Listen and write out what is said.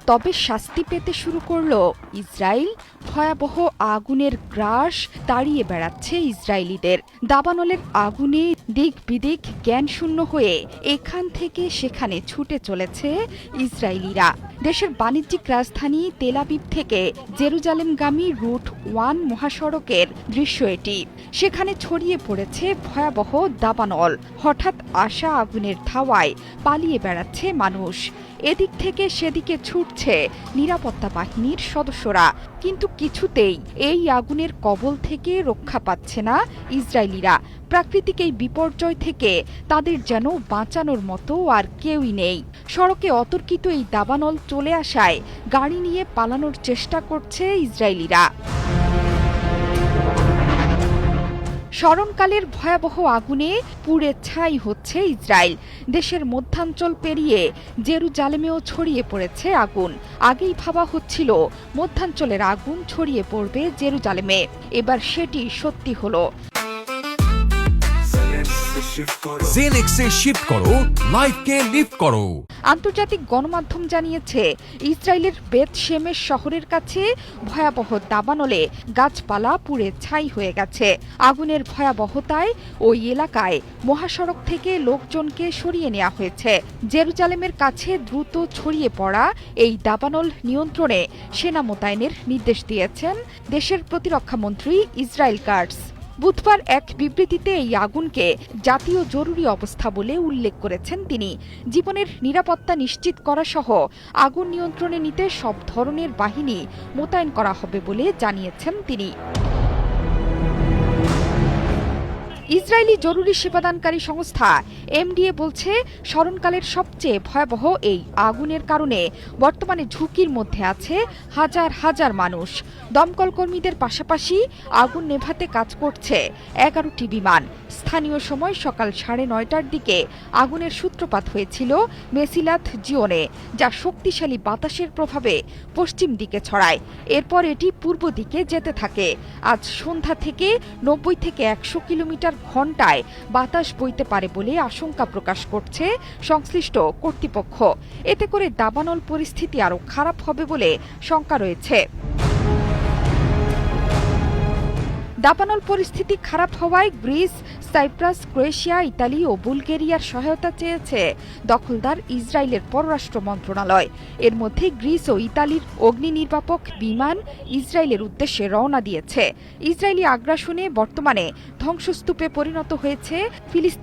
তবে শাস্তি পেতে শুরু করল ইসরায়েল। ভয়াবহ আগুনের গ্রাস তাড়িয়ে বেড়াচ্ছে ইসরায়েলিদের। দাবানলের আগুনে দিক বিদিক জ্ঞানশূন্য হয়ে এখান থেকে সেখানে ছুটে চলেছে ইসরায়েলিরা। দেশের বাণিজ্যিক রাজধানী তেল আবিব থেকে জেরুজালেমগামী রুট 1 মহাসড়কের দৃশ্য এটি। সেখানে ছড়িয়ে পড়েছে ভয়াবহ দাবানল। হঠাৎ আসা আগুনের ধাওয়ায় পালিয়ে বেড়াচ্ছে মানুষ। এদিক থেকে সেদিকে ছুটছে নিরাপত্তা বাহিনীর সদস্যরা, কিন্তু কিছুতেই এই আগুনের কবল থেকে রক্ষা পাচ্ছে না ইসরায়েলিরা। প্রাকৃতিক এই বিপর্যয় থেকে তাদের যেন বাঁচানোর মতো আর কেউই নেই। সড়কে অতর্কিত এই দাবানল চলে আসায় গাড়ি নিয়ে পালানোর চেষ্টা করছে ইসরায়েলিরা। স্মরণকালের ভয়াবহ আগুনে পুড়ে ছাই হচ্ছে ইসরায়েল। দেশের মধ্যাঞ্চল পেরিয়ে জেরুজালেমেও ছড়িয়ে পড়েছে আগুন। আগেই ভাবা হচ্ছিল মধ্যাঞ্চলের আগুন ছড়িয়ে পড়বে জেরুজালেমে, এবার সেটি সত্যি হলো। জেনেক্সে শিফট করো, লাইফকে লিফট করো। আন্তর্জাতিক গণমাধ্যম জানিয়েছে, ইসরায়েলের বেথশেমেশ শহরের কাছে ভয়াবহ দাবানলে গাছপালা পুড়ে ছাই হয়ে গেছে। আগুনের ভয়াবহতায় ওই এলাকায় মহাসড়ক থেকে লোকজনকে সরিয়ে নেওয়া হয়েছে। জেরুজালেমের কাছে দ্রুত ছড়িয়ে পড়া এই দাবানল নিয়ন্ত্রণে সেনা মোতায়েনের নির্দেশ দিয়েছেন দেশের প্রতিরক্ষামন্ত্রী ইসরায়েল কাটজ। বুধবার এক বিবৃতিতে এই আগুনকে জাতীয় জরুরি অবস্থা বলে উল্লেখ করেছেন তিনি। জীবনের নিরাপত্তা নিশ্চিত করা সহ আগুন নিয়ন্ত্রণে নিতে সব ধরনের বাহিনী মোতায়েন করা হবে বলে জানিয়েছেন তিনি। ইসরায়েলি জরুরি সেবাদানকারী সংস্থা এমডিএ বলছে, স্মরণকালের সবচেয়ে ভয়াবহ এই আগুনের কারণে বর্তমানে ঝুঁকির মধ্যে আছে হাজার হাজার মানুষ। দমকল কর্মীদের পাশাপাশি আগুন নেভাতে কাজ করছে 11টি বিমান। স্থানীয় সময় সকাল 9:30টার দিকে আগুনের সূত্রপাত হয়েছিল মেসিলাথ জিওনে, যা শক্তিশালী বাতাসের প্রভাবে পশ্চিম দিকে ছড়ায়। এরপর এটি পূর্ব দিকে যেতে থাকে। আজ সন্ধ্যা থেকে 90 থেকে 100 কিলোমিটার ঘণ্টায় বাতাস বইতে পারে বলে আশঙ্কা প্রকাশ করছে সংশ্লিষ্ট কর্তৃপক্ষ। এতে করে দাবানল পরিস্থিতি আরও খারাপ হবে বলে শঙ্কা রয়েছে। দাবানল পরিস্থিতি খারাপ হওয়ায় গ্রিস, সাইপ্রাস, ক্রোয়েশিয়া, ইতালি ও বুলগেরিয়ার সহায়তা চেয়েছে দখলদার ইসরায়েলের পররাষ্ট্র মন্ত্রণালয়। এর মধ্যে গ্রিস ও ইতালির অগ্নি নির্বাপক বিমান ইসরায়েলের উদ্দেশ্যে রওনা দিয়েছে। ইসরায়েলি আগ্রাসনে বর্তমানে ধ্বংসস্তূপে পরিণত হয়েছে ফিলিস্তিনি